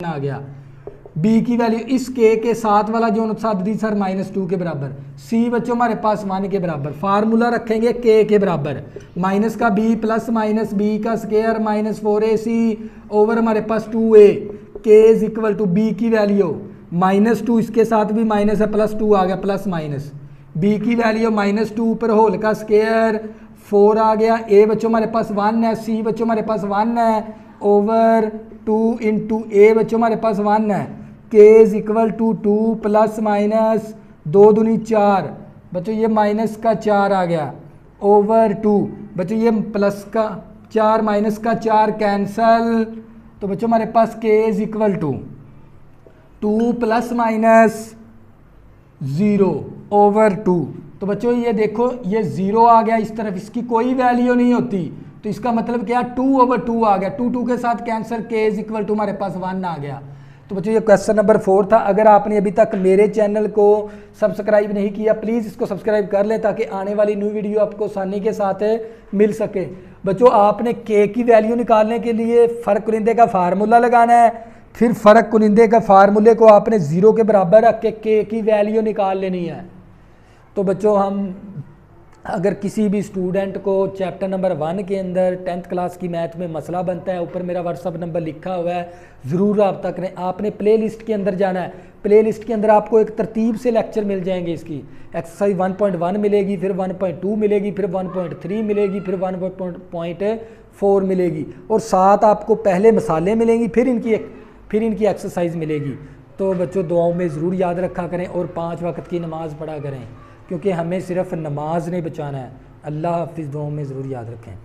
आ गया। बी की वैल्यू इस के साथ वाला जो अनुसाद दी सर -2 के बराबर, सी बच्चों हमारे पास 1 के बराबर, फार्मूला रखेंगे के बराबर माइनस का बी प्लस माइनस बी का स्केयर -4ac ओवर हमारे पास 2a, के इज इक्वल टू बी की वैल्यू -2, इसके साथ भी माइनस है, +2 आ गया प्लस माइनस, बी की वैल्यू -2 पर होल का स्केयर 4 आ गया, ए बच्चों हमारे पास 1 है, सी बच्चों हमारे पास 1 है ओवर 2 इंटू ए बच्चों हमारे पास 1 है, K is equal to 2 plus minus 2 दूनी 4 बच्चों, ये माइनस का 4 आ गया ओवर 2 बच्चों, ये प्लस का 4 माइनस का 4 कैंसल, तो बच्चों हमारे पास K is equal to 2 plus minus 0 over 2, तो बच्चों ये देखो ये 0 आ गया इस तरफ, इसकी कोई वैल्यू नहीं होती, तो इसका मतलब क्या 2/2 आ गया, 2 के साथ कैंसर, के इज इक्वल टू हमारे पास 1 आ गया। तो बच्चों ये क्वेश्चन नंबर 4 था। अगर आपने अभी तक मेरे चैनल को सब्सक्राइब नहीं किया प्लीज़ इसको सब्सक्राइब कर लें ताकि आने वाली न्यू वीडियो आपको आसानी के साथ मिल सके। बच्चों आपने के की वैल्यू निकालने के लिए फ़र्क कुनिंदे का फार्मूला लगाना है, फिर फ़र्क कुनिंदे का फार्मूले को आपने 0 के बराबर रख के की वैल्यू निकाल लेनी है। तो बच्चों हम अगर किसी भी स्टूडेंट को चैप्टर नंबर 1 के अंदर 10th क्लास की मैथ में मसला बनता है, ऊपर मेरा व्हाट्सअप नंबर लिखा हुआ है, ज़रूर रब्ता करें। आपने प्ले लिस्ट के अंदर जाना है, प्ले लिस्ट के अंदर आपको एक तरतीब से लेक्चर मिल जाएंगे, इसकी एक्सरसाइज 1.1 मिलेगी, फिर 1.2 मिलेगी, फिर 1.3 मिलेगी, फिर 1.4 मिलेगी, और साथ आपको पहले मसाले मिलेंगी, फिर इनकी एक्सरसाइज मिलेगी। तो बच्चों दुआओं में ज़रूर याद रखा करें और 5 वक्त की नमाज़ पढ़ा करें, क्योंकि हमें सिर्फ नमाज नहीं बचाना है। अल्लाह हाफिज़, दुआओं में ज़रूर याद रखें।